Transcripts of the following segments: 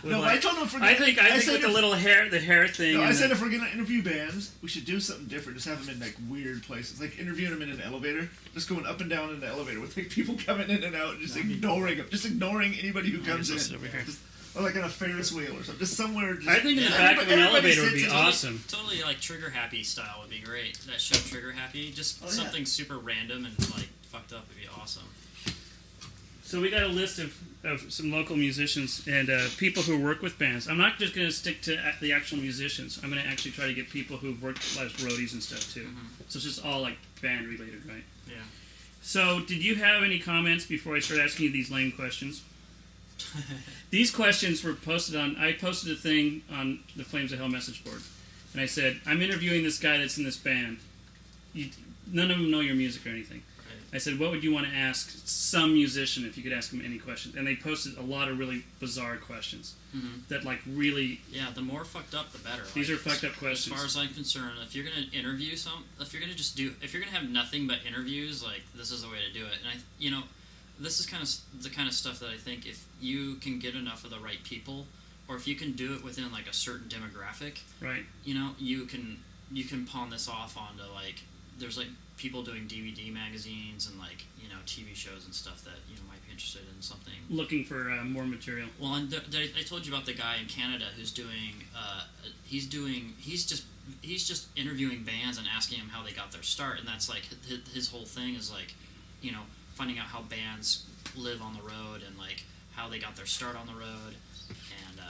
No, I told him I think with the little hair thing. No, I said if we're gonna interview bands, we should do something different. Just have them in like weird places, like interviewing them in an elevator, just going up and down in the elevator with like people coming in and out, just ignoring them, just ignoring anybody who comes in. Over here. Or like on a Ferris wheel or something, just somewhere. I think in the back of an elevator would be awesome. Totally like Trigger Happy style would be great. That show Trigger Happy, just something super random and like fucked up would be awesome. So we got a list of some local musicians and people who work with bands. I'm not just going to stick to the actual musicians. I'm going to actually try to get people who've worked as roadies and stuff too. Mm-hmm. So it's just all like band related, right? Yeah. So did you have any comments before I start asking you these lame questions? These questions were posted on... I posted a thing on the Flames of Hell message board. And I said, I'm interviewing this guy that's in this band. None of them know your music or anything. I said, what would you want to ask some musician if you could ask him any questions? And they posted a lot of really bizarre questions that like really... Yeah, the more fucked up, the better. These are fucked up questions. As far as I'm concerned, if you're going to interview if you're going to have nothing but interviews, like, this is the way to do it. And this is kind of the kind of stuff that I think if you can get enough of the right people, or if you can do it within like a certain demographic, right? You can pawn this off onto like there's like people doing DVD magazines and like TV shows and stuff that might be interested in something. Looking for more material. Well, and I told you about the guy in Canada who's doing he's just interviewing bands and asking them how they got their start, and that's like his whole thing is like finding out how bands live on the road and like how they got their start on the road, and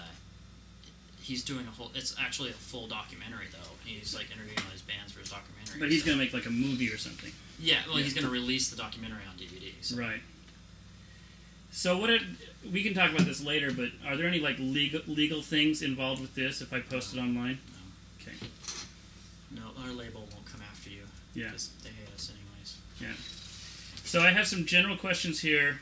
he's doing it's actually a full documentary though. He's like interviewing all these bands for his documentary. But he's gonna make like a movie or something. Yeah, well, he's gonna release the documentary on DVD. So. Right. So we can talk about this later, but are there any like legal things involved with this if I post it online? No. Okay. No, our label won't come after you. Yeah. Because they hate us anyways. Yeah. So I have some general questions here,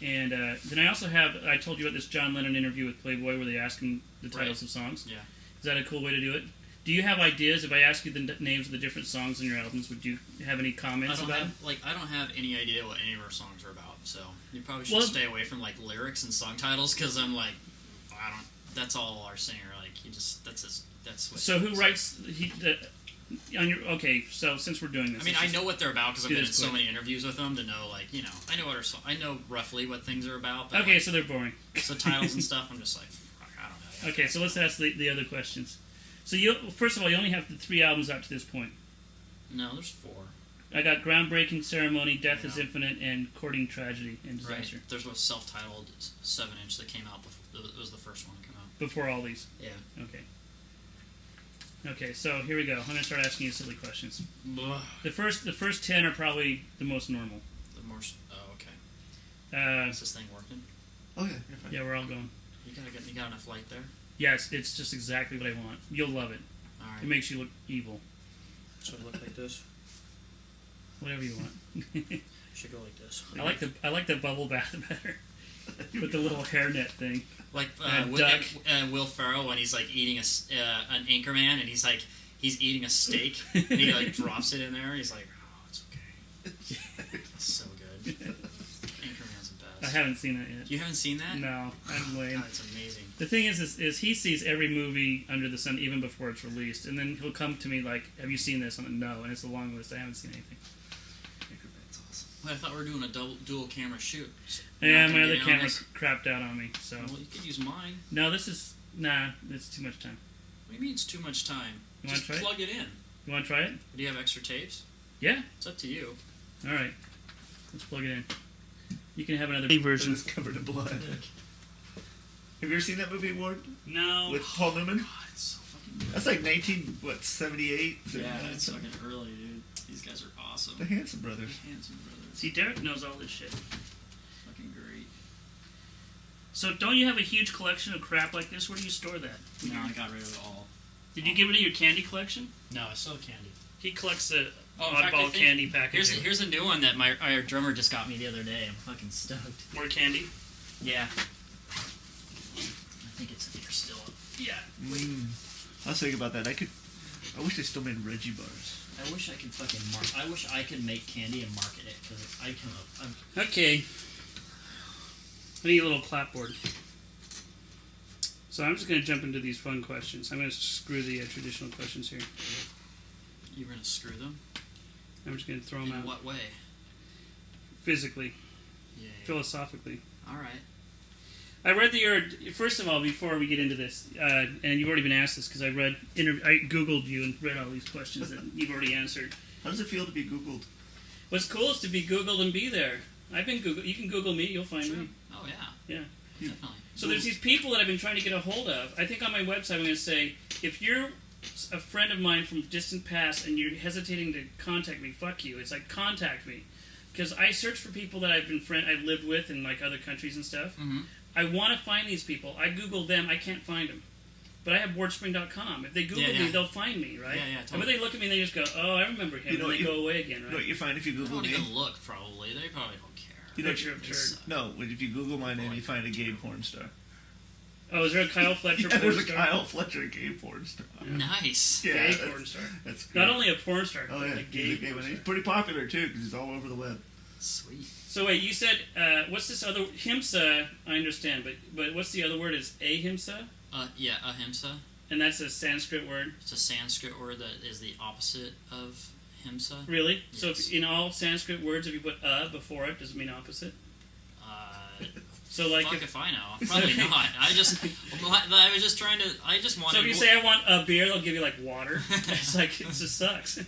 and then I also have, I told you about this John Lennon interview with Playboy where they ask him the titles of songs. Yeah. Is that a cool way to do it? Do you have ideas? If I ask you the names of the different songs in your albums, would you have any comments about it? I don't have any idea what any of our songs are about, so you probably should stay away from like lyrics and song titles, because I'm like, that's all our singer, like, that's what. So who writes, okay, so since we're doing this. I mean, I know what they're about because I've been in so many interviews with them to know, like, I know roughly what things are about. But okay, so they're boring. So titles and stuff, I'm just like, I don't know. Okay, so let's ask the other questions. So first of all, you only have the 3 albums out to this point. No, there's 4. I got Groundbreaking Ceremony, Death is Infinite, and Courting Tragedy and Disaster. Right. There's a self-titled 7-inch that came out before. It was the first one to come out. Before all these? Yeah. Okay. Okay, so here we go. I'm going to start asking you silly questions. The first 10 are probably the most normal. Oh, okay. Is this thing working? Oh, yeah, you're fine. Yeah, we're all going. You got enough light there? Yes, it's just exactly what I want. You'll love it. All right. It makes you look evil. Should it look like this? Whatever you want. Should go like this. I like the bubble bath better. With the little hairnet thing. Like Will Ferrell when he's like eating an Anchorman, and he's eating a steak and he like drops it in there. He's like, oh, it's okay. It's so good. Anchorman's the best. I haven't seen that yet. You haven't seen that? No, I'm lame. God, it's amazing. The thing is he sees every movie under the sun even before it's released, and then he'll come to me like, "Have you seen this?" I'm like, "No," and it's a long list. I haven't seen anything. Anchorman's awesome. Well, I thought we were doing a dual camera shoot. So yeah, my other camera crapped out on me. So. Well, you could use mine. No, it's too much time. What do you mean it's too much time? You want to try plug it in. You want to try it? Do you have extra tapes? Yeah. It's up to you. All right. Let's plug it in. You can have another version. It's covered in blood. Have you ever seen that movie, Ward? No. With Paul Newman? God, it's so fucking good. That's like 78? Yeah, it's fucking early, dude. These guys are awesome. The Hanson brothers. See, Derek knows all this shit. Fucking great. So don't you have a huge collection of crap like this? Where do you store that? No, I got rid of it all. Did you get rid of your candy collection? No, I still have candy. He collects the oddball fact, candy package. Here's a new one that our drummer just got me the other day. I'm fucking stoked. More candy? Yeah. I think it's in here still. Yeah. I was thinking about that. I wish they still made Reggie bars. I wish I could I wish I could make candy and market it, because I can. Okay. I need a little clapboard. So I'm just going to jump into these fun questions. I'm going to screw the traditional questions here. You're gonna screw them? I'm just going to throw them In out. what way? Physically, Yeah. philosophically. All right. I read your first of all, before we get into this, and you've already been asked this because I Googled you and read all these questions that you've already answered. How does it feel to be Googled? What's cool is to be Googled and be there. I've been Googled. You can Google me, you'll find Sure. me. Oh yeah. Yeah. Definitely. So there's these people that I've been trying to get a hold of. I think on my website I'm going to say, if you're a friend of mine from distant past and you're hesitating to contact me, fuck you. It's like, contact me. Because I search for people that I've lived with in like other countries and stuff. Mm-hmm. I want to find these people. I Google them. I can't find them. But I have WordSpring.com. If they Google me, they'll find me, right? Yeah, And when they look at me, they just go, oh, I remember him. And they go away again, right? You know what you find if you They Google don't me? even look, probably. They probably don't care. You know, Picture of turd. no, if you Google my name, you find a gay porn star. Oh, is there a Kyle Fletcher Yeah, porn there's a star? Kyle Fletcher gay porn star. Nice. Yeah, Gay that's- porn star. That's Not great. only a porn star, Oh but yeah, a gay he's a gay porn one. star. He's pretty popular too because he's all over the web. Sweet. So wait, you said, what's this other, himsa, I understand, but what's the other word? Is ahimsa? Yeah, ahimsa. And that's a Sanskrit word? It's a Sanskrit word that is the opposite of himsa. Really? So Yes. if in all Sanskrit words, if you put before it, does it mean opposite? So like Fuck if, if I know. Probably not. I was just trying to. I just wanted. so if you say I want a beer, they'll give you like water. It's like, it just sucks.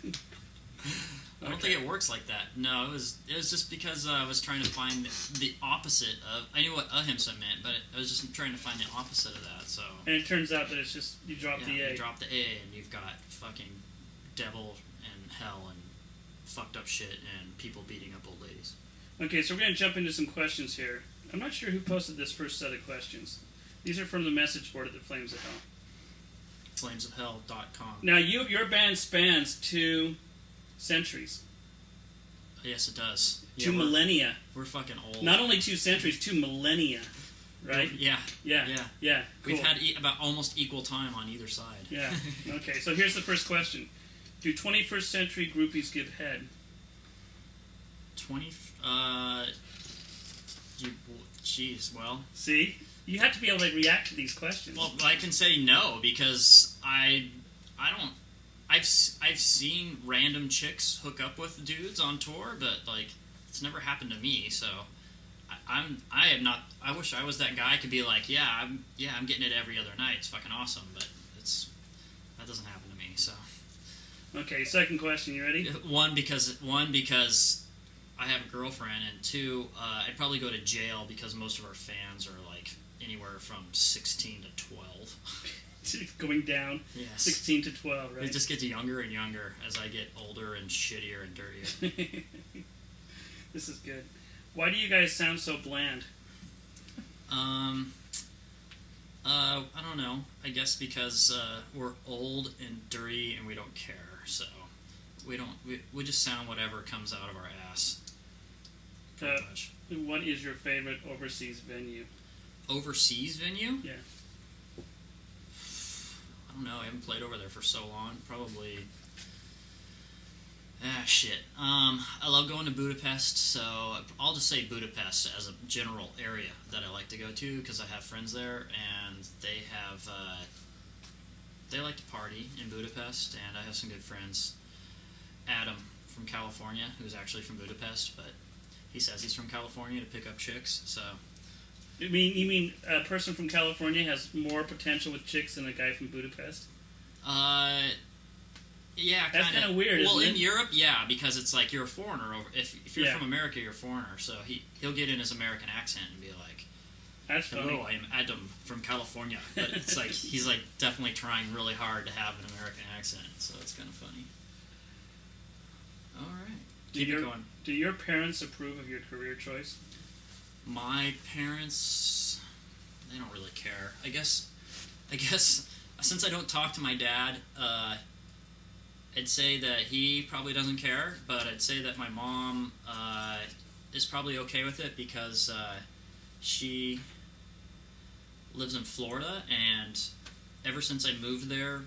I don't think it works like that. No, it was just because I was trying to find the opposite of. I knew what ahimsa meant, but I was just trying to find the opposite of that. So. And it turns out that it's just, you drop Yeah, the A. you drop the A, and you've got fucking devil and hell and fucked up shit and people beating up old ladies. Okay, so we're going to jump into some questions here. I'm not sure who posted this first set of questions. These are from the message board at the Flames of Hell. Flamesofhell.com. Now, your band spans 2 centuries. Yes, it does. 2 Yeah, millennia. We're fucking old. Not only 2 centuries, 2 millennia. Right? Yeah. Yeah. Yeah. Yeah. Cool. We've had about almost equal time on either side. Yeah. Okay, so here's the first question. Do 21st century groupies give head? 20. Jeez. Well. See? You have to be able to react to these questions. Well, I can say no because I don't. I've seen random chicks hook up with dudes on tour, but like it's never happened to me. So I am not. I wish I was that guy. I could be like, I'm getting it every other night. It's fucking awesome, but that doesn't happen to me. So Okay, second question. You ready? one because I have a girlfriend, and 2, I'd probably go to jail because most of our fans are like anywhere from 16 to 12. Going down. Yes. 16 to 12, right? It just gets younger and younger as I get older and shittier and dirtier. This is good. Why do you guys sound so bland? I don't know. I guess because we're old and dirty and we don't care. So we just sound whatever comes out of our ass. Pretty much. What is your favorite overseas venue? Overseas venue? Yeah. I don't know. I haven't played over there for so long. Probably. Shit. I love going to Budapest, so I'll just say Budapest as a general area that I like to go to because I have friends there, and they have they like to party in Budapest, and I have some good friends. Adam from California, who's actually from Budapest, but he says he's from California to pick up chicks, so. You mean a person from California has more potential with chicks than a guy from Budapest? Yeah, That's kind of weird, Well, isn't in it? Europe, yeah, because it's like you're a foreigner. If you're Yeah. from America, you're a foreigner. So he'll get in his American accent and be like, That's "Hello, funny. I am Adam from California." But it's like he's like definitely trying really hard to have an American accent. So it's kind of funny. All right, keep it going. Do your parents approve of your career choice? My parents, they don't really care. I guess since I don't talk to my dad, I'd say that he probably doesn't care, but I'd say that my mom is probably okay with it because she lives in Florida, and ever since I moved her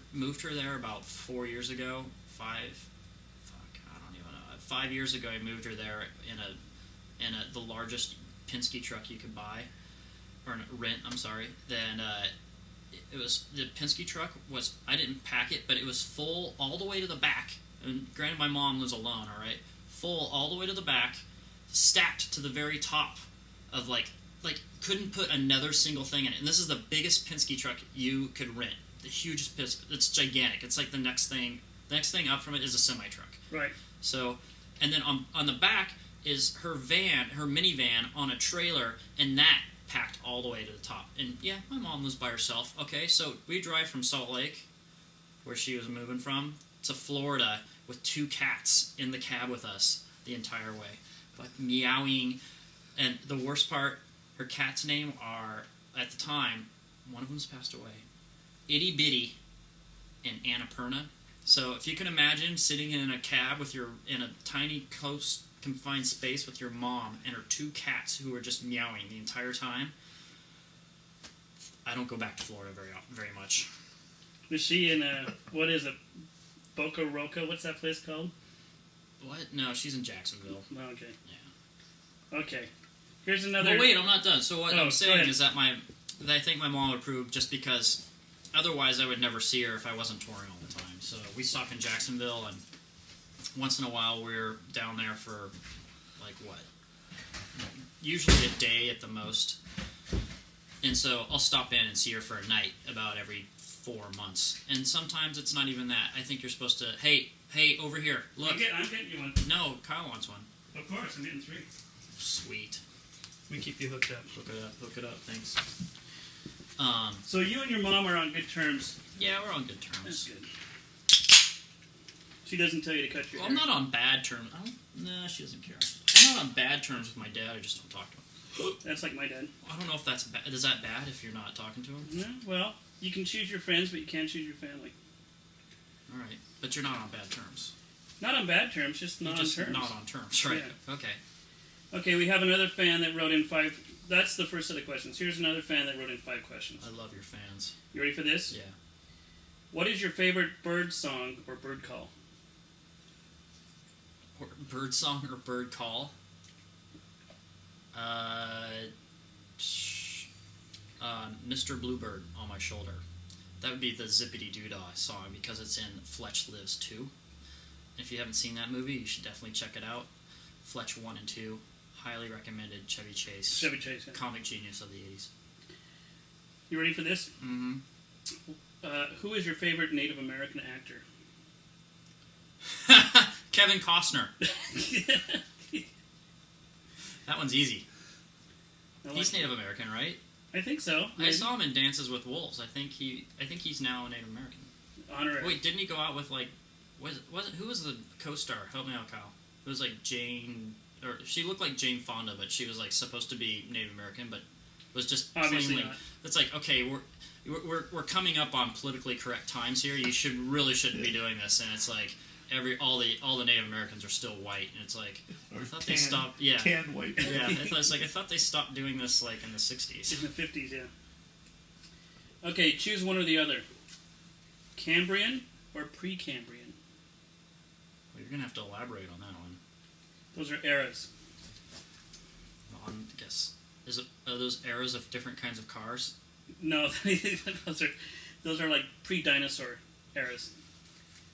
there about 4 years ago, 5 years ago, I moved her there in the largest Penske truck you could buy, or rent. I'm sorry. Then it was the Penske truck was. I didn't pack it, but it was full all the way to the back. And granted, my mom was alone. All right, full all the way to the back, stacked to the very top of like couldn't put another single thing in it. And this is the biggest Penske truck you could rent. The hugest Penske. It's gigantic. It's like the next thing. The next thing up from it is a semi truck. Right. So, and then on the back is her minivan on a trailer, and that packed all the way to the top. And yeah, my mom was by herself. Okay, so we drive from Salt Lake, where she was moving from, to Florida with 2 cats in the cab with us the entire way, like meowing. And the worst part, her cats' name are, at the time, one of them's passed away, Itty Bitty and Annapurna. So if you can imagine sitting in a cab in a tiny, close, confined space with your mom and her 2 cats who are just meowing the entire time, I don't go back to Florida very much. Was she in what is it, Boca Roca? What's that place called? What? No, she's in Jacksonville. Okay. Yeah. Okay. Here's another... Well, wait, I'm not done. So what I'm saying is that I think my mom would approve just because otherwise I would never see her if I wasn't touring all the time. So we stop in Jacksonville, and once in a while we're down there for, like, what? Usually a day at the most. And so I'll stop in and see her for a night about every 4 months. And sometimes it's not even that. I think you're supposed to, hey, over here, look. I'm getting you one. No, Kyle wants one. Of course, I'm getting 3. Sweet. We keep you hooked up. Hook it up, thanks. So you and your mom are on good terms. Yeah, we're on good terms. That's good. She doesn't tell you to cut your hair. I'm not on bad terms. Nah, she doesn't care. I'm not on bad terms with my dad. I just don't talk to him. That's like my dad. I don't know if that's bad. Is that bad if you're not talking to him? No, well, you can choose your friends, but you can't choose your family. All right, but you're not on bad terms. Not on bad terms, just not on terms. Not on terms, right? Yeah. Okay. Okay, we have another fan that wrote in 5. That's the first set of questions. Here's another fan that wrote in 5 questions. I love your fans. You ready for this? Yeah. What is your favorite bird song or bird call? Or bird song or bird call? Mr. Bluebird on My Shoulder. That would be the Zippity Doodah song because it's in Fletch Lives 2. If you haven't seen that movie, you should definitely check it out. Fletch 1 and 2. Highly recommended. Chevy Chase. Chevy Chase. Yeah. Comic genius of the 80s. You ready for this? Mm-hmm. Who is your favorite Native American actor? Kevin Costner. That one's easy. He's Native American, right? I think so. I saw him in Dances with Wolves. I think he's now a Native American. Honorary. Wait, didn't he go out with who was the co-star? Help me out, Kyle. It was like Jane, or she looked like Jane Fonda, but she was like supposed to be Native American, but was just Obviously plainly. not. It's like, okay, we're coming up on politically correct times here. You shouldn't be doing this, and it's like all the Native Americans are still white, and it's like I thought they stopped. Yeah, Tan white. yeah. I thought they stopped doing this like in the '60s. In the 50s, yeah. Okay, choose one or the other. Cambrian or Precambrian? Well, you're gonna have to elaborate on that one. Those are eras. Well, I guess are those eras of different kinds of cars? No, those are like pre-dinosaur eras.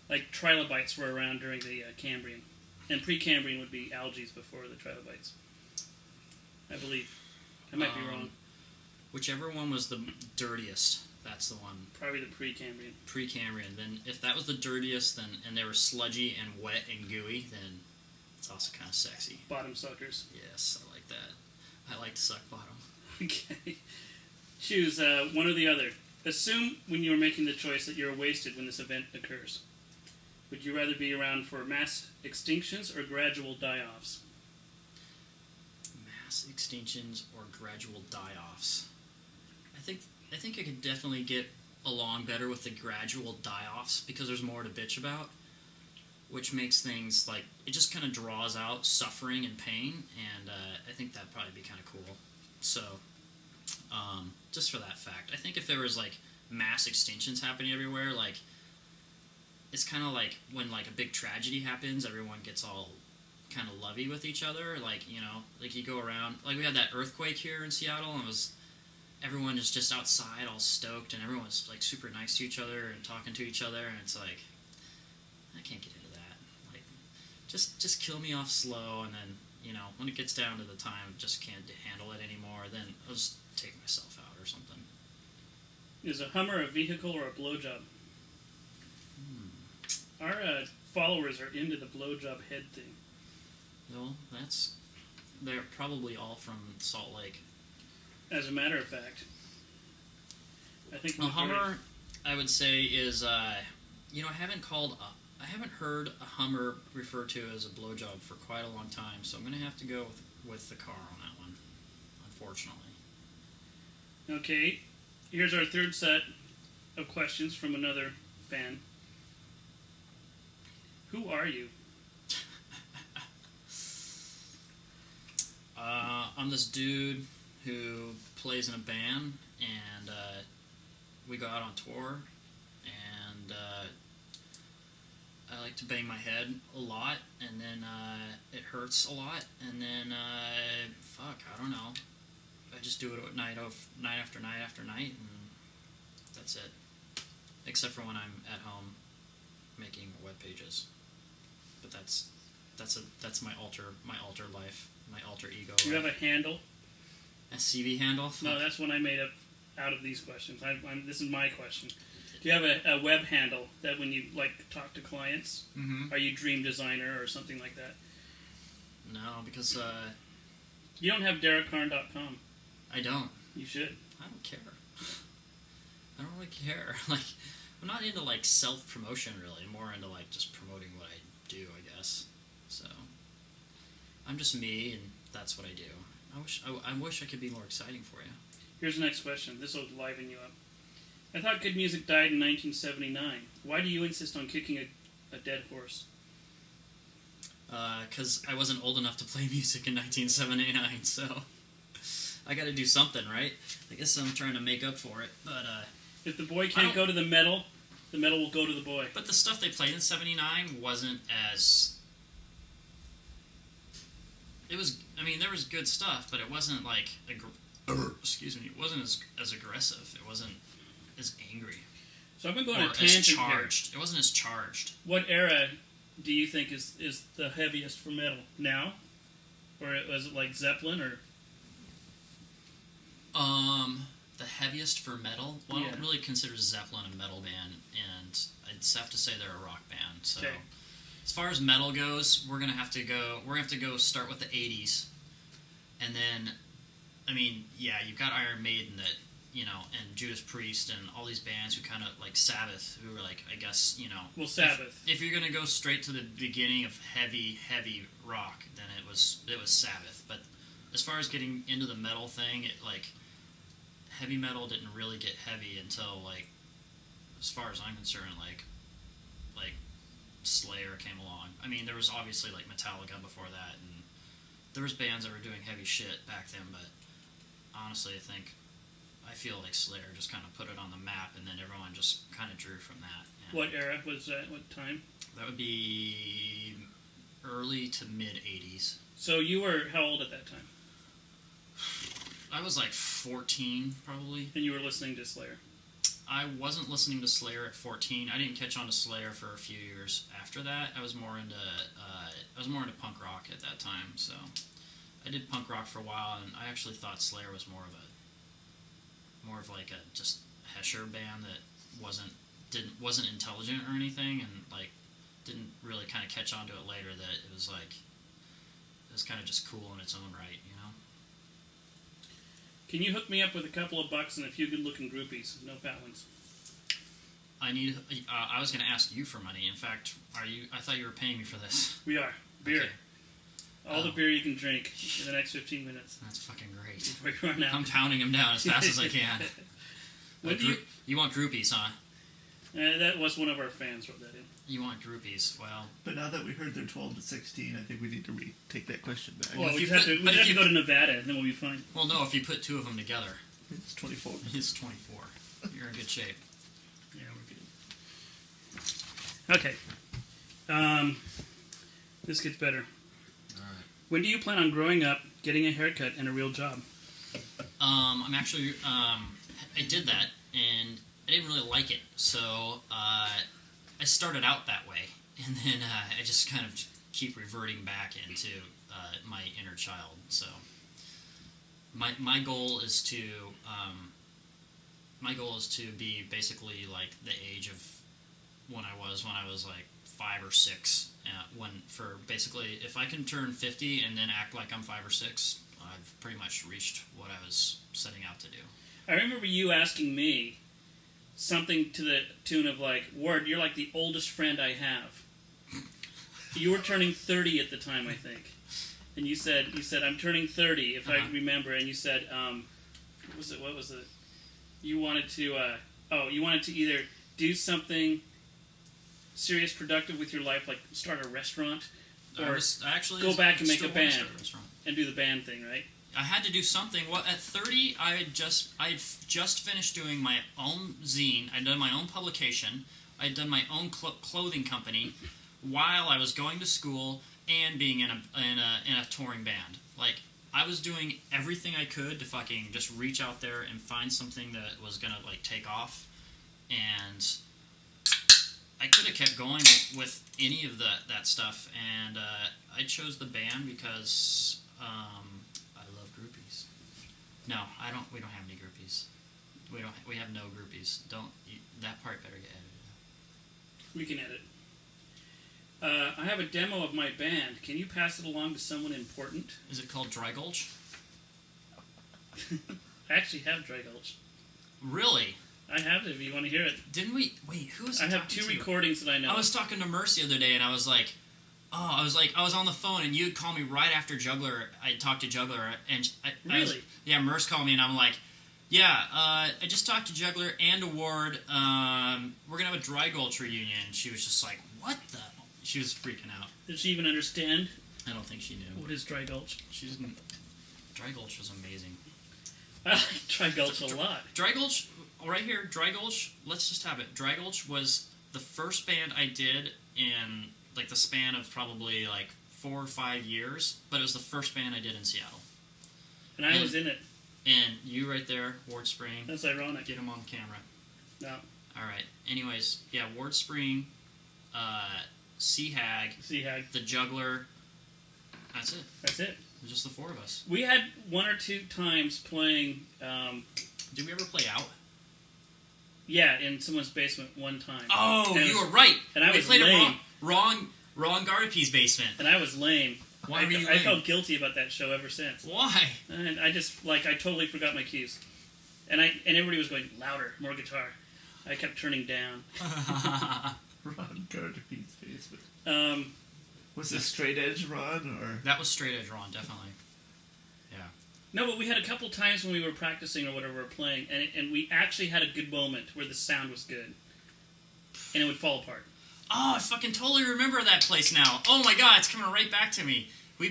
Like trilobites were around during the Cambrian, and Precambrian would be algae before the trilobites. I believe. I might be wrong. Whichever one was the dirtiest, that's the one. Probably the Precambrian. Precambrian. Then, if that was the dirtiest, and they were sludgy and wet and gooey, then it's also kind of sexy. Bottom suckers. Yes, I like that. I like to suck bottom. Okay. Choose one or the other. Assume when you are making the choice that you are wasted when this event occurs. Would you rather be around for mass extinctions or gradual die-offs? Mass extinctions or gradual die-offs. I think I could definitely get along better with the gradual die-offs because there's more to bitch about, which makes things like it just kind of draws out suffering and pain, and I think that'd probably be kind of cool. So, just for that fact, I think if there was like mass extinctions happening everywhere, like it's kind of like when like a big tragedy happens, everyone gets all kind of lovey with each other. Like, you know, like you go around, like we had that earthquake here in Seattle, and everyone is just outside all stoked, and everyone's like super nice to each other and talking to each other, and it's like, I can't get into that. Like, just kill me off slow, and then, you know, when it gets down to the time, just can't handle it anymore, then I'll just take myself out or something. Is a Hummer a vehicle or a blowjob? Our followers are into the blowjob head thing. Well, they're probably all from Salt Lake. As a matter of fact, I think A Hummer, I would say, is you know, I haven't heard a Hummer referred to as a blowjob for quite a long time, so I'm gonna have to go with the car on that one, unfortunately. Okay, here's our third set of questions from another fan. Who are you? I'm this dude who plays in a band, and we go out on tour, and I like to bang my head a lot, and then it hurts a lot, and then I don't know. I just do it night after night after night, and that's it. Except for when I'm at home making web pages, but that's my alter life, my alter ego. Do you have a handle? A CV handle? No, that's one I made up out of these questions. This is my question. Do you have a web handle that when you like talk to clients, are you Dream Designer or something like that? No, because you don't have DerekHarn.com. I don't. You should. I don't care. I don't really care. Like, I'm not into like self-promotion really. I'm more into like just promoting what I do, I guess. So I'm just me, and that's what I do. I wish I could be more exciting for you. Here's the next question. This will liven you up. I thought good music died in 1979. Why do you insist on kicking a dead horse? Because I wasn't old enough to play music in 1979, so I got to do something, right? I guess I'm trying to make up for it, but if the boy can't go to the metal will go to the boy. But the stuff they played in '79 wasn't as. It was. I mean, there was good stuff, but it wasn't like. Excuse me. It wasn't as aggressive. It wasn't as angry. So I've been going or on a tangent as charged. here. It wasn't as charged. What era do you think is the heaviest for metal now, or was it like Zeppelin or? The heaviest for metal. Well, I don't really consider Zeppelin a metal band, and I'd have to say they're a rock band. So, as far as metal goes, we're gonna have to go start with the '80s, and then, I mean, yeah, you've got Iron Maiden that, you know, and Judas Priest and all these bands who kind of like Sabbath, who are like, I guess, you know. Well, Sabbath. If you're gonna go straight to the beginning of heavy rock, then it was Sabbath. But as far as getting into the metal thing, it like. Heavy metal didn't really get heavy until, like, as far as I'm concerned, like Slayer came along. I mean, there was obviously like Metallica before that, and there was bands that were doing heavy shit back then. But honestly, I feel like Slayer just kind of put it on the map, and then everyone just kind of drew from that. And what era was that? What time? That would be early to mid '80s. So you were how old at that time? I was like 14, probably. And you were listening to Slayer? I wasn't listening to Slayer at 14. I didn't catch on to Slayer for a few years after that. I was more into punk rock at that time. So I did punk rock for a while, and I actually thought Slayer was more of like a just Hesher band that wasn't intelligent or anything, and like didn't really kind of catch on to it later that it was kind of just cool in its own right, you know. Can you hook me up with a couple of bucks and a few good-looking groupies? No fat ones. I was going to ask you for money. In fact, I thought you were paying me for this. We are. Beer. Okay. All the beer you can drink in the next 15 minutes. That's fucking great. Before you run out. I'm pounding them down as fast as I can. You want groupies, huh? That was one of our fans wrote that in. You want groupies? Well, but now that we heard they're 12 to 16, I think we need to take that question back. Well, we have to go to Nevada, and then we'll be fine. Well, no, if you put two of them together. It's 24. It's 24. You're in good shape. Yeah, we're good. Okay. This gets better. All right. When do you plan on growing up, getting a haircut, and a real job? I'm actually I did that and I didn't really like it, so I started out that way, and then I just kind of keep reverting back into my inner child. So my goal is to be basically like the age of when I was like 5 or 6. Basically, if I can turn 50 and then act like I'm 5 or 6, I've pretty much reached what I was setting out to do. I remember you asking me something to the tune of like, Ward, you're like the oldest friend I have. You were turning 30 at the time, I think. And you said, I'm turning 30, if I remember. And you said, what was it? You wanted to either do something serious, productive with your life, like start a restaurant, or go back and make a band and do the band thing, right? I had to do something. Well, at 30, I had just finished doing my own zine. I'd done my own publication. I'd done my own clothing company while I was going to school and being in a touring band. Like, I was doing everything I could to fucking just reach out there and find something that was gonna like take off. And I could have kept going with any of that stuff. And I chose the band because I love groupies. No, I don't. We don't have any groupies. We have no groupies. That part better get edited. We can edit. I have a demo of my band. Can you pass it along to someone important? Is it called Dry Gulch? I actually have Dry Gulch. Really? I have it if you want to hear it. Didn't we? Wait, who was I have 2 recordings that I know. I was talking to Mercy the other day, and I was on the phone, and you'd call me right after Juggler. I talked to Juggler, and really? Merce called me, and I'm like, yeah, I just talked to Juggler and Award. We're gonna have a Dry Gulch reunion. She was just like, what the? She was freaking out. Did she even understand? I don't think she knew. What is Dry Gulch? She didn't. Dry Gulch was amazing. I like Dry Gulch a lot. Dry Gulch, right here, Dry Gulch, let's just have it. Dry Gulch was the first band I did in like the span of probably like 4 or 5 years, but it was the first band I did in Seattle. And I was in it. And you right there, Ward Spring. That's ironic. Get him on camera. No. All right. Anyways, yeah, Ward Spring, Sea Hag, the Juggler. That's it. That's it. It was just the 4 of us. We had 1 or 2 times playing. Did we ever play out? Yeah, in someone's basement one time. Oh, you were right. And I was played lame. It wrong Gardapi's basement. And I was lame. Why were you I lame? felt guilty about that show ever since. Why? And I just, I totally forgot my keys. And everybody was going, louder, more guitar. I kept turning down. Ron Gardapi's basement. Was it Straight Edge Ron, or? That was Straight Edge Ron, definitely. Yeah. No, but we had a couple times when we were practicing or whatever we were playing, and we actually had a good moment where the sound was good. And it would fall apart. Oh, I fucking totally remember that place now. Oh my god, it's coming right back to me. We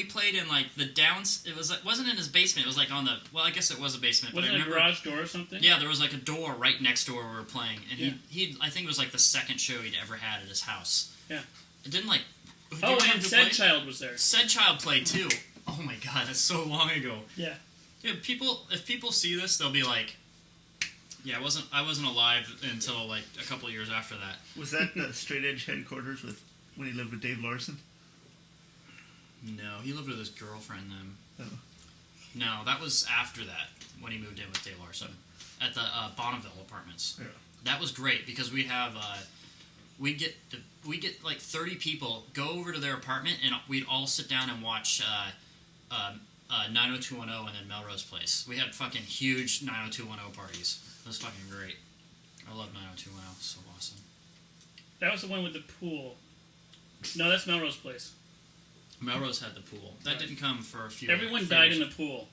played in like the downs. It wasn't in his basement. It was like on the. Well, I guess it was a basement. Wasn't it a garage door or something? Yeah, there was like a door right next door where we were playing, and he I think it was like the second show he'd ever had at his house. Yeah. It didn't like. Oh, and Said Child was there. Said Child played too. Oh my god, that's so long ago. Yeah. Yeah, if people see this, they'll be like, yeah, I wasn't alive until like a couple of years after that. Was that the Straight Edge headquarters when he lived with Dave Larson? No, he lived with his girlfriend then. Oh. No, that was after that, when he moved in with Dave Larson at the Bonneville Apartments. Yeah. That was great because we'd have we get like 30 people go over to their apartment and we'd all sit down and watch 90210 and then Melrose Place. We had fucking huge 90210 parties. It was fucking great. I love 90210. It's so awesome. That was the one with the pool. No, that's Melrose Place. Melrose had the pool. That Right. didn't come for a few. Everyone died in the pool.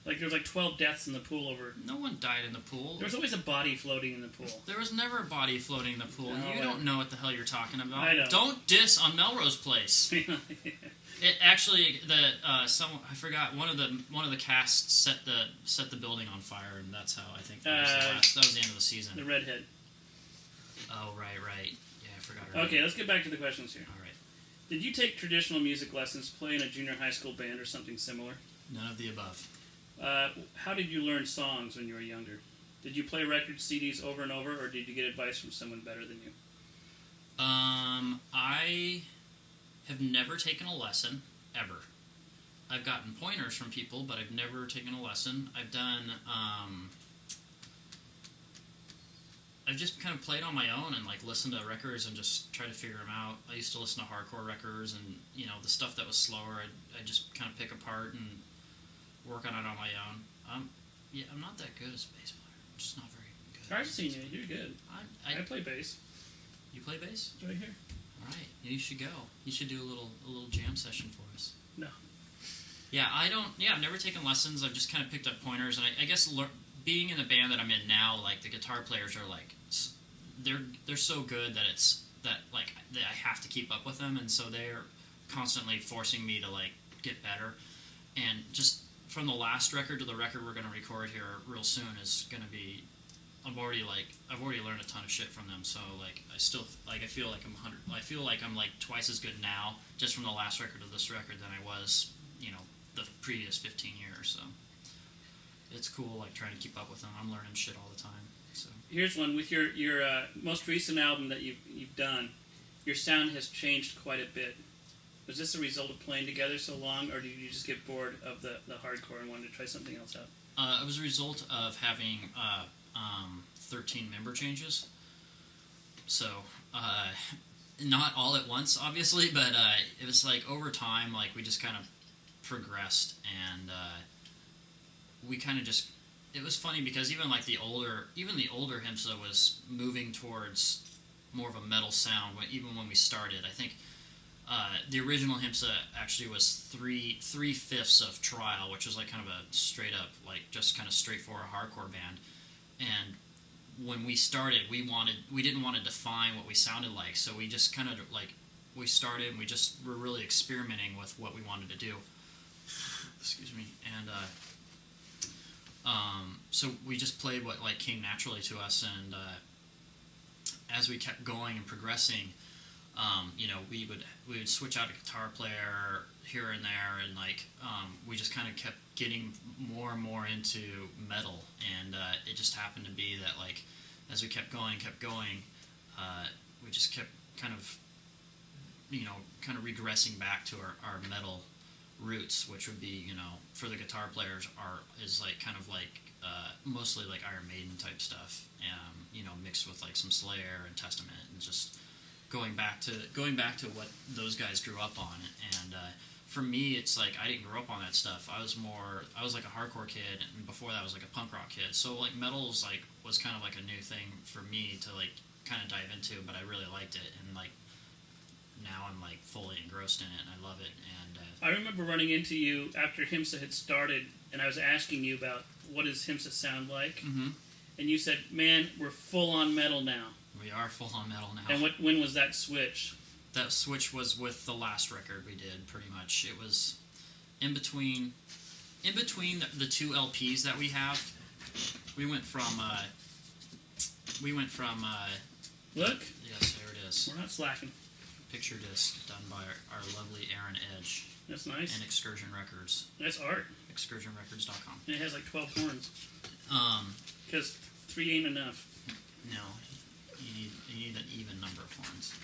Like, there was like 12 deaths in the pool over... No one died in the pool. There was always a body floating in the pool. There was never a body floating in the pool. No, You don't know what the hell you're talking about. I know. Don't diss on Melrose Place. It actually, I forgot, one of the casts set the building on fire, and that's how I think that was the end of the season. The redhead. Oh, right. Yeah, I forgot her name. Okay, let's get back to the questions here. All right. Did you take traditional music lessons, play in a junior high school band, or something similar? None of the above. How did you learn songs when you were younger? Did you play record CDs over and over, or did you get advice from someone better than you? I have never taken a lesson, ever. I've gotten pointers from people, but I've never taken a lesson. I've just kind of played on my own and like listened to records and just try to figure them out. I used to listen to hardcore records and the stuff that was slower, I just kind of pick apart and work on it on my own. I'm not that good as a bass player. I'm just not very good. I've seen you. You're good. I play bass. You play bass? Right here. All right. Yeah, you should go. You should do a little jam session for us. No. Yeah, I've never taken lessons. I've just kind of picked up pointers, and I guess being in the band that I'm in now, like the guitar players are like, they're so good that I have to keep up with them, and so they're constantly forcing me to like get better. And just from the last record to the record we're going to record here real soon is going to be, I've already learned a ton of shit from them. So like I feel like I'm like twice as good now just from the last record to this record than I was the previous 15 years. So it's cool like trying to keep up with them. I'm learning shit all the time. So here's one with your most recent album that you've done. Your sound has changed quite a bit. Was this a result of playing together so long, or did you just get bored of the hardcore and wanted to try something else out? It was a result of having 13 member changes. So not all at once, obviously, but it was like over time, like we just kind of progressed, and we kind of just. It was funny because even the older Himsa was moving towards more of a metal sound. Even when we started, I think the original Himsa actually was 3/5 of Trial, which was like kind of a straight up just kind of straightforward hardcore band. And when we started, we didn't want to define what we sounded like, so we just kind of we started and we just were really experimenting with what we wanted to do. Excuse me. And so we just played what came naturally to us, and as we kept going and progressing, we would switch out a guitar player here and there, and we just kind of kept getting more and more into metal, and it just happened to be that as we kept going, we just kept kind of regressing back to our metal roots, which would be for the guitar players is mostly Iron Maiden type stuff, mixed with some Slayer and Testament, and just going back to what those guys grew up on. And for me, it's I didn't grow up on that stuff. I was a hardcore kid, and before that I was a punk rock kid. So metal was kind of a new thing for me to kind of dive into, but I really liked it, and now I'm fully engrossed in it, and I love it. And I remember running into you after Himsa had started, and I was asking you about what does Himsa sound like, mm-hmm. and you said, "Man, we're full on metal now." We are full on metal now. And when was that switch? That switch was with the last record we did. Pretty much, it was in between the two LPs that we have. We went from. Look. Yes, there it is. We're not slacking. Picture disc done by our lovely Aaron Edge. That's nice. And Excursion Records. That's art. ExcursionRecords.com. And it has 12 horns. Because 3 ain't enough. No, you need an even number of horns.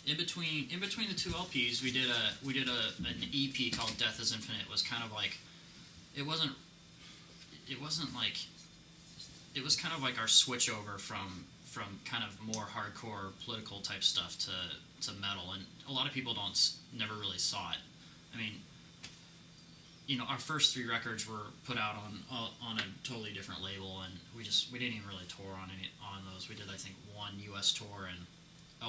In between the two LPs, we did an EP called Death is Infinite. It was kind of it was kind of our switch over from kind of more hardcore political type stuff to metal, and a lot of people never really saw it. I mean, our first 3 records were put out on a totally different label, and we didn't even really tour on those. We did I think 1 U.S. tour, and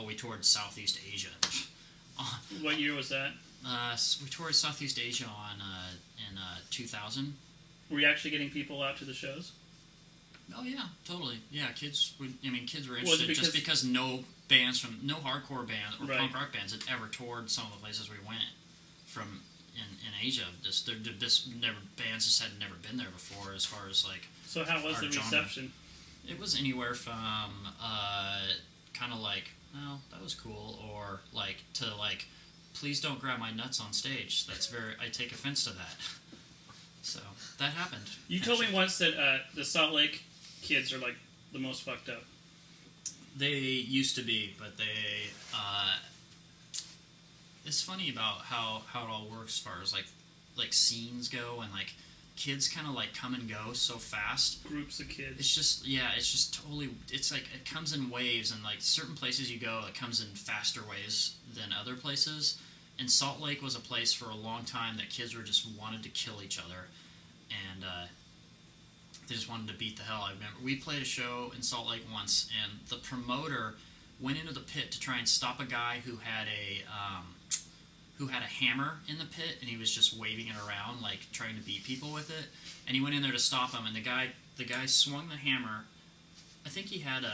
we toured Southeast Asia. What year was that? We toured Southeast Asia in 2000. Were you actually getting people out to the shows? Oh yeah, totally. Yeah, kids were interested just because no hardcore band or right. punk rock bands had ever toured some of the places we went from in Asia. Bands just had never been there before as far as So how was the reception? Genre. It was anywhere from kind of oh, that was cool, or to please don't grab my nuts on stage. I take offense to that. So that happened. You told me once that the Salt Lake kids are like the most fucked up. They used to be, but they. It's funny about how it all works as far as like scenes go, and like kids kind of like come and go so fast. Groups of kids. It's just totally. It's like it comes in waves, and like certain places you go, it comes in faster waves than other places. And Salt Lake was a place for a long time that kids were just wanted to kill each other, and they just wanted to beat the hell. I remember we played a show in Salt Lake once, and the promoter went into the pit to try and stop a guy who had a hammer in the pit, and he was just waving it around like trying to beat people with it. And he went in there to stop him, and the guy swung the hammer. I think he had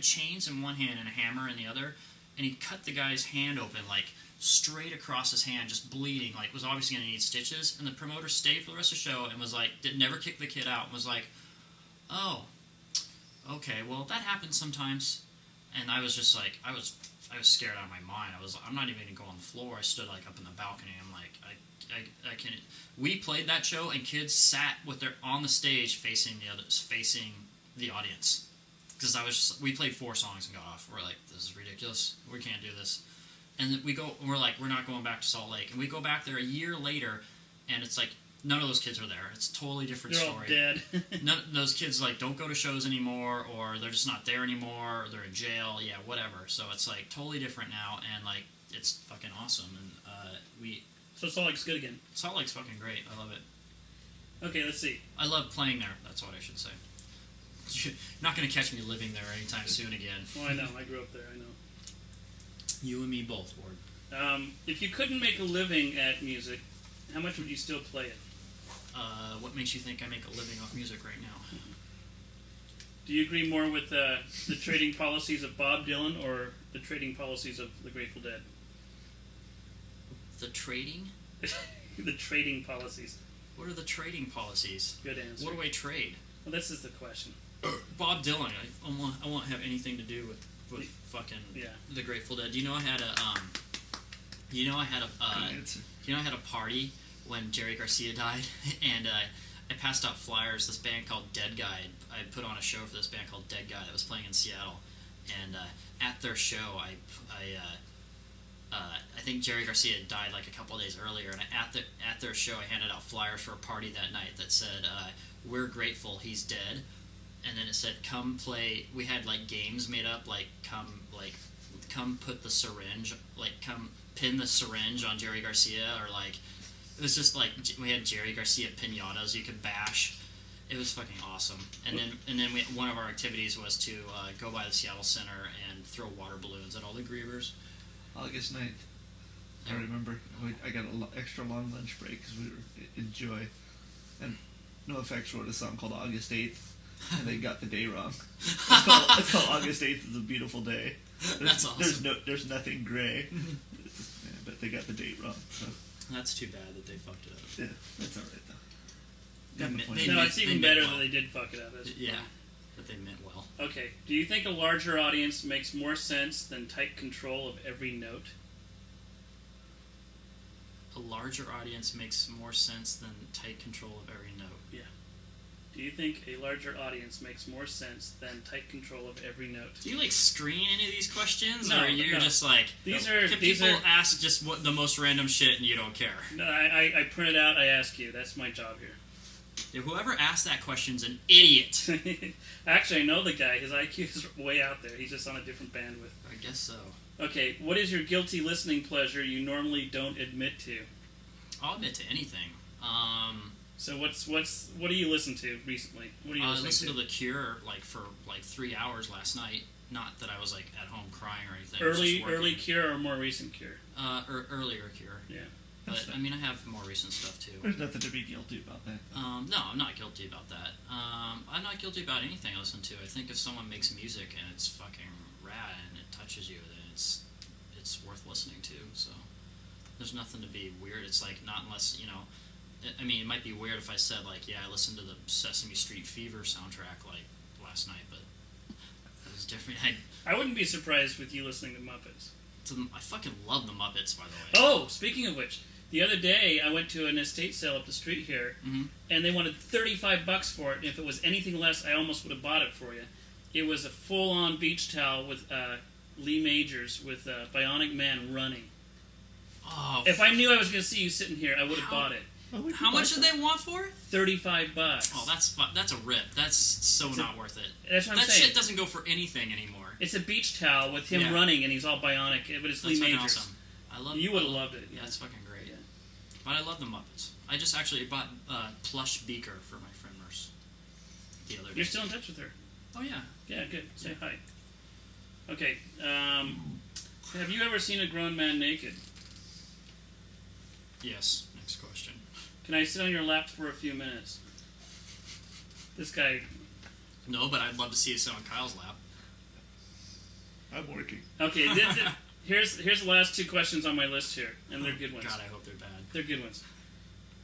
chains in one hand and a hammer in the other, and he cut the guy's hand open like straight across his hand, just bleeding, like was obviously going to need stitches. And the promoter stayed for the rest of the show and was like, never kicked the kid out, and was like, oh, okay, well that happens sometimes. And I was just like, I was scared out of my mind. I'm not even going to go on the floor. I stood like up in the balcony. I'm like, I can't. We played that show, and kids sat on the stage facing the audience, because we played 4 songs and got off. We're like, this is ridiculous. We can't do this. And we're like, we're not going back to Salt Lake. And we go back there a year later, and it's like, none of those kids are there. It's a totally different story. They're all dead. None of those kids like don't go to shows anymore, or they're just not there anymore, or they're in jail. Yeah, whatever. So it's like totally different now, and like it's fucking awesome. And So Salt Lake's good again. Salt Lake's fucking great. I love it. Okay, let's see. I love playing there. That's what I should say. You're not going to catch me living there anytime soon again. Well, I know. I grew up there. I know. You and me both, Ward. If you couldn't make a living at music, how much would you still play it? What makes you think I make a living off music right now? Do you agree more with the trading policies of Bob Dylan or the trading policies of the Grateful Dead? The trading? The trading policies. What are the trading policies? Good answer. What do I trade? Well, this is the question. Bob Dylan. I won't have anything to do with fucking the Grateful Dead. You know I had a party when Jerry Garcia died, and I passed out flyers. This band called Dead Guy. I put on a show for this band called Dead Guy that was playing in Seattle, and at their show, I think Jerry Garcia had died like a couple of days earlier, and at their show, I handed out flyers for a party that night that said, "We're grateful he's dead," and then it said, "Come play." We had like games made up, like come put the syringe, like come pin the syringe on Jerry Garcia, or like it was just like we had Jerry Garcia pinatas you could bash. It was fucking awesome. And then one of our activities was to go by the Seattle Center and throw water balloons at all the grievers. August 9th. I remember. I got an extra long lunch break because we were in Joy. And NoFX wrote a song called August 8th, and they got the day wrong. It's called August 8th is a beautiful day. That's awesome. There's nothing gray. But they got the date wrong. So. That's too bad that they fucked it up. Yeah, that's alright though. It's even better that they did fuck it up. Yeah, that they meant well. Okay, do you think a larger audience makes more sense than tight control of every note? A larger audience makes more sense than tight control of every note. Yeah. Do you think a larger audience makes more sense than tight control of every note? Do you like screen any of these questions, no, or you're just like people ask just what the most random shit and you don't care? No, I print it out. I ask you. That's my job here. Yeah, whoever asked that question's an idiot. Actually, I know the guy. His IQ is way out there. He's just on a different bandwidth. I guess so. Okay, what is your guilty listening pleasure you normally don't admit to? I'll admit to anything. So what do you listen to recently? What do you I listened to The Cure for 3 hours last night. Not that I was at home crying or anything. Early Cure or more recent Cure? Earlier Cure. Yeah. But I mean, I have more recent stuff too. There's nothing to be guilty about that. No, I'm not guilty about that. I'm not guilty about anything I listen to. I think if someone makes music and it's fucking rad and it touches you, then it's worth listening to. So there's nothing to be weird. It's not unless I mean, it might be weird if I said I listened to the Sesame Street Fever soundtrack last night, but that was different. I wouldn't be surprised with you listening to Muppets. I fucking love the Muppets, by the way. Oh, speaking of which, The other day, I went to an estate sale up the street here, and they wanted $35 for it. And if it was anything less, I almost would have bought it for you. It was a full-on beach towel with Lee Majors with Bionic Man running. Oh, if I knew I was going to see you sitting here, I would have bought it. How much did they want for it? $35. Oh, that's a rip. That's so not worth it. That's what I'm that saying. shit doesn't go for anything anymore. It's a beach towel with him running, and he's all bionic, but it's Lee Majors. Awesome. You would have loved it. Yeah, that's fucking great. Yeah. But I love the Muppets. I just actually bought plush Beaker for my friend Merce the other day. You're still in touch with her? Oh, yeah. Yeah, good. Say hi. Okay. Have you ever seen a grown man naked? Yes. Next question. Can I sit on your lap for a few minutes? This guy... No, but I'd love to see you sit on Kyle's lap. I'm working. Okay, here's the last two questions on my list here, and they're good ones. God, I hope they're bad. They're good ones.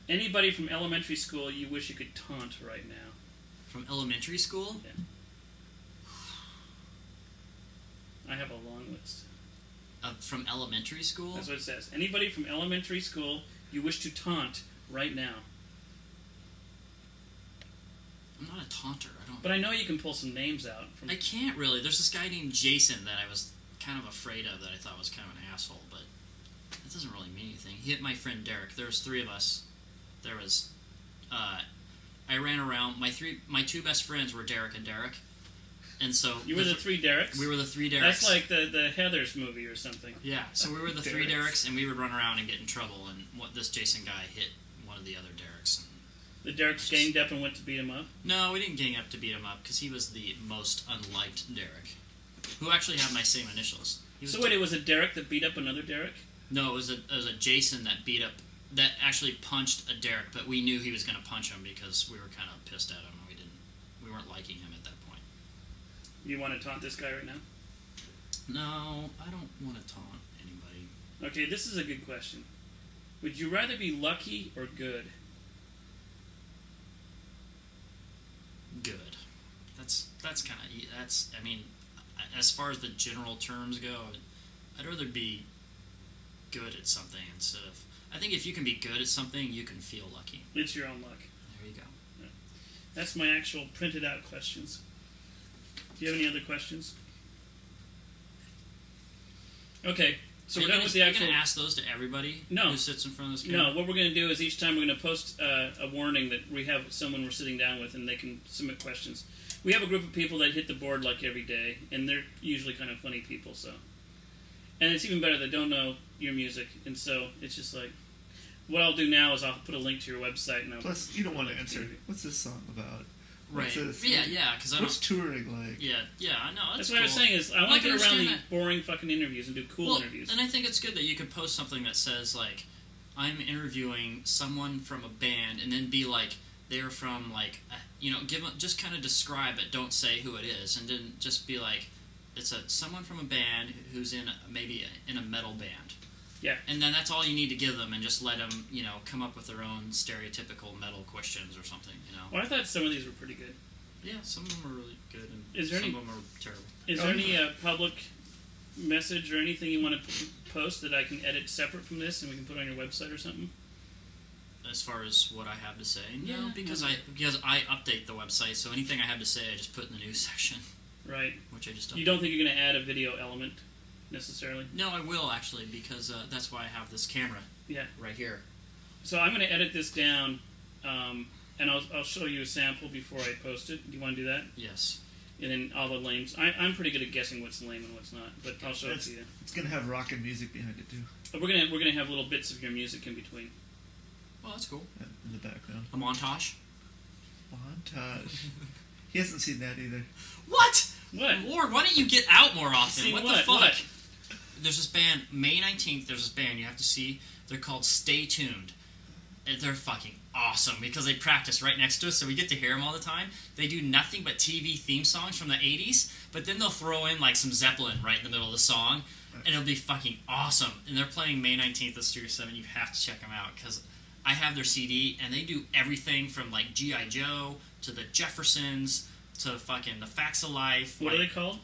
Anybody from elementary school you wish you could taunt right now? From elementary school? Yeah. I have a long list. From elementary school? That's what it says. Anybody from elementary school you wish to taunt right now? I'm not a taunter. But I know you can pull some names out. I can't really. There's this guy named Jason that I was kind of afraid of, that I thought was kind of an asshole, but that doesn't really mean anything. He hit my friend Derek. There was three of us. There was, I ran around. My two best friends were Derek and Derek, and so you were the three Dereks. We were the three Dereks. That's like the Heathers movie or something. Yeah. So we were the three Dereks, and we would run around and get in trouble. And this Jason guy hit one of the other Dereks. The Dereks ganged up and went to beat him up? No, we didn't gang up to beat him up, because he was the most unliked Derek, who actually had my same initials. So wait, it was a Derek that beat up another Derek? No, it was a Jason that actually punched a Derek, but we knew he was going to punch him because we were kind of pissed at him, and we weren't liking him at that point. You want to taunt this guy right now? No, I don't want to taunt anybody. Okay, this is a good question. Would you rather be lucky or good? Good. That's kind of I mean, as far as the general terms go, I'd rather be good at something instead of. I think if you can be good at something, you can feel lucky. It's your own luck. There you go. Yeah. That's my actual printed out questions. Do you have any other questions? Okay. So we're done with the actual... You're going to ask those to everybody who sits in front of this camera? No, what we're going to do is each time we're going to post a warning that we have someone we're sitting down with and they can submit questions. We have a group of people that hit the board like every day, and they're usually kind of funny people, so... And it's even better, they don't know your music, and so it's just like... What I'll do now is I'll put a link to your website and I'll... Plus, you don't want to answer, what's this song about? Right. This? Yeah, because I don't... What's touring like? Yeah, I know. That's cool. what I was saying is, I want to get around the that. boring fucking interviews and do cool interviews. And I think it's good that you could post something that says, like, I'm interviewing someone from a band, and then be like, they're from, like, just kind of describe it, don't say who it is, and then just be like, it's someone from a band who's maybe in a metal band. Yeah. And then that's all you need to give them, and just let them, come up with their own stereotypical metal questions or something, Well, I thought some of these were pretty good. Yeah, some of them are really good, and Is there some any, of them are terrible. Is there any public message or anything you want to post that I can edit separate from this and we can put on your website or something? As far as what I have to say, no, because I update the website, so anything I have to say, I just put in the news section. Right. Which I just don't. You don't think you're going to add a video element necessarily? No, I will actually, because that's why I have this camera. Yeah. Right here. So I'm going to edit this down, and I'll show you a sample before I post it. Do you want to do that? Yes. And then all the lames. I'm pretty good at guessing what's lame and what's not, but I'll show it to you. It's going to have rockin' music behind it too. We're gonna have little bits of your music in between. Well, that's cool. In the background. A montage. Montage. He hasn't seen that either. What? What? Lord, why don't you get out more often? Seen what the fuck? What? There's this band, May 19th, there's this band you have to see. They're called Stay Tuned. And they're fucking awesome because they practice right next to us, so we get to hear them all the time. They do nothing but TV theme songs from the 80s, but then they'll throw in like some Zeppelin right in the middle of the song, and it'll be fucking awesome. And they're playing May 19th at Studio 7. You have to check them out because I have their CD, and they do everything from like G.I. Joe to the Jeffersons to fucking the Facts of Life. What are they called?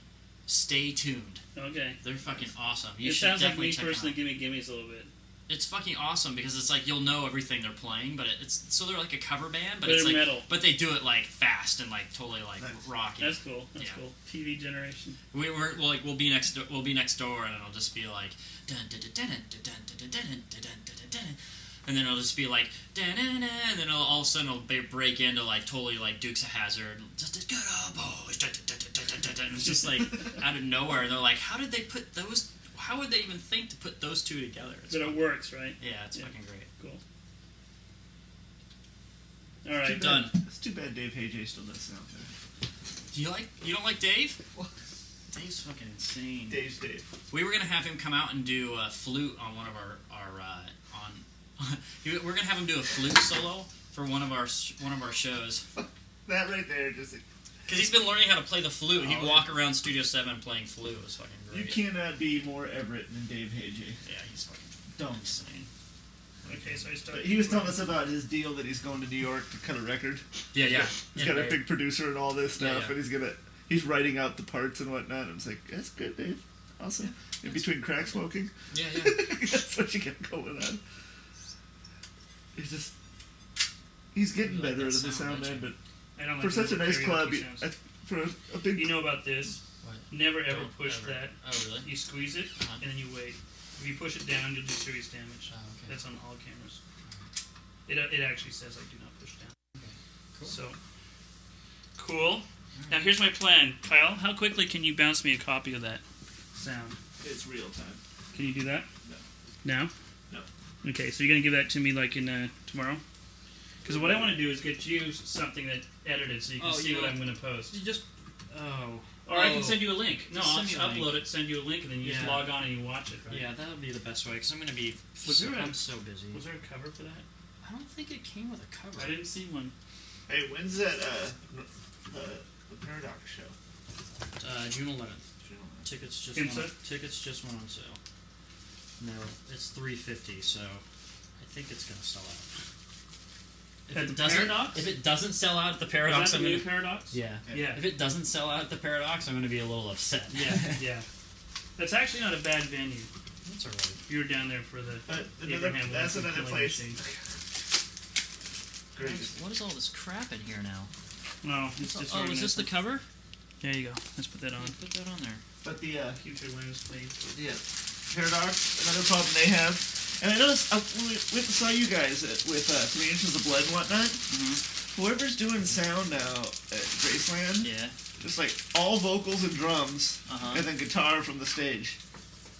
Stay Tuned. Okay. They're fucking awesome. It sounds like me personally. Gimme Gimme's a little bit. It's fucking awesome because it's like you'll know everything they're playing, but they're like a cover band, but They're it's like metal. but they do it like fast and like totally like rocky. That's cool. That's cool. TV generation. We'll be next door and it'll just be like dun dun dun dun dun dun dun dun dun dun dun, and then it'll just be like and then all of a sudden it'll break into like totally like Dukes of Hazzard, just a good old boys. It's just like out of nowhere. They're like, how did they put those? How would they even think to put those two together? But it works, right? Yeah, it's fucking great. Cool. All right, Done. It's too bad Dave Hay still does sound good. You don't like Dave? Dave's fucking insane. Dave's Dave. We were gonna have him come out and do a flute on one of our we're gonna have him do a flute solo for one of our shows. That right there, just like, Because he's been learning how to play the flute. He'd walk around Studio 7 playing flute. It was fucking great. you cannot be more Everett than Dave Hay. Yeah, he's fucking Dumb. insane. Okay, so I started. He was telling us about his deal that he's going to New York to cut a record. Yeah. He's got a big producer and all this stuff, Yeah. and he's writing out the parts and whatnot. And it's like, that's good, Dave. Awesome. In between crack smoking. Yeah. That's what you got going on. He's getting You like better that as a sound, sound man, don't but I don't like for such a nice karaoke club, sounds. for a big. You know about this? What? Never ever Don't push ever. that. Oh, really? You squeeze it and then you wait. If you push it down, you'll do serious damage. Oh, okay. That's on all cameras. It actually says like do not push down. Okay. Cool. So cool. Now here's my plan, Kyle. How quickly can you bounce me a copy of that sound? It's real time. Can you do that? No. Now? No. Okay, so you're gonna give that to me like in tomorrow? Because what I want to do is get you something that edited so you can see what I'm gonna post. You just... Oh. Or I can send you a link. No, Just I'll send just me a link. upload it, send you a link, and then you just Yeah. log on and you watch it, right? Yeah, that would be the best way, because I'm going to be... I'm so busy. Was there a cover for that? I don't think it came with a cover. I didn't see one. Hey, when's that? The Paradox show. June 11th. Tickets just went on sale. No, it's $350, so I think it's gonna sell out. At the Paradox? If it doesn't sell out at the Is Paradox, that I'm the new gonna, Paradox? yeah. Yeah. If it doesn't sell out at the Paradox, I'm gonna be a little upset. Yeah. That's actually not a bad venue. That's alright. You were down there for the That's Abraham Lincoln another killing place. machine. Great. What is all this crap in here now? No, it's just Oh, is this the cover? There you go. Let's put that on. Put that on there. But the Future wins, please. Paradox, another problem they have. And I noticed when we went and saw you guys with 3 Inches of Blood and whatnot. Mm-hmm. Whoever's doing sound now at Graceland, Yeah. just like all vocals and drums, Uh-huh. and then guitar from the stage.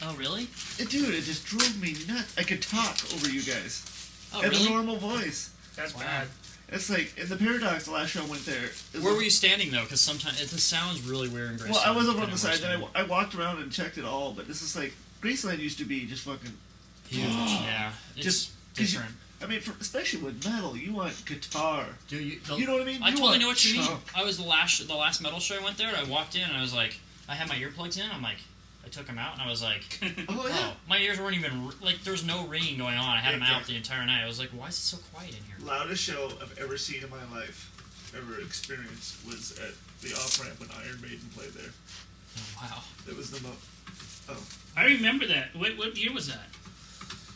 Oh, really? Dude, it just drove me nuts. I could talk over you guys Oh, at really? a normal voice. That's Wow. bad. It's like in the Paradox, the last show I went there. Where were you standing though? Because sometimes the sound's really weird in Graceland. Well, I was over on depending the side. where Then you're I walked around and checked it all. But this is like Graceland used to be just fucking standing. Huge. Yeah. It's Just 'cause you- different. I mean, especially with metal, you want guitar. Dude, You know what I mean? I You totally want know what you mean. chunk. I was the last metal show I went there. I walked in and I was like, I had my earplugs in. I'm like, I took them out and I was like, Oh yeah. oh, my ears weren't even like there was no ringing going on. I had them out Exactly. the entire night. I was like, why is it so quiet in here? Loudest show I've ever seen in my life, ever experienced, was at the off ramp when Iron Maiden played there. Oh, wow. It was the I remember that. What year was that?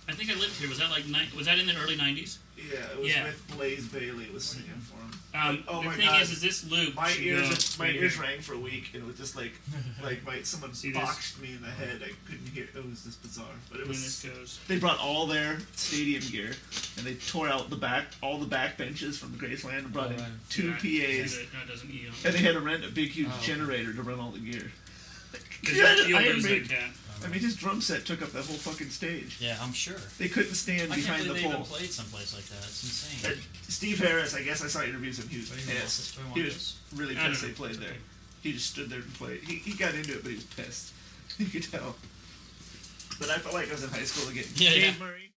I think I lived here. Was that like was that in the early 90s? yeah. It was Yeah. with Blaze Bailey was singing for him. Oh the my thing God. is this loop My should ears, go my right ears here. rang for a week, and it was just like someone See this? boxed me in the head. I couldn't hear. It was just bizarre, but it When was. this goes. They brought all their stadium gear, and they tore out all the back benches from the Graceland, and brought in right. 2 Right. PAs, So that it doesn't eat 'em. and they had to rent a big, huge Oh, okay. generator to run all the gear. 'Cause Yeah, you'll Iron lose that Maiden. cat. I mean, his drum set took up that whole fucking stage. Yeah, I'm sure. They couldn't stand I can't behind believe the they even pole. played someplace like that. It's insane. And Steve Harris, I guess I saw interviews of him. He was Do I want pissed. this? He was really I don't pissed know. they played It's there. okay. He just stood there and played. He got into it, but he was pissed. You could tell. But I felt like I was in high school again. Yeah, Dave yeah. Murray.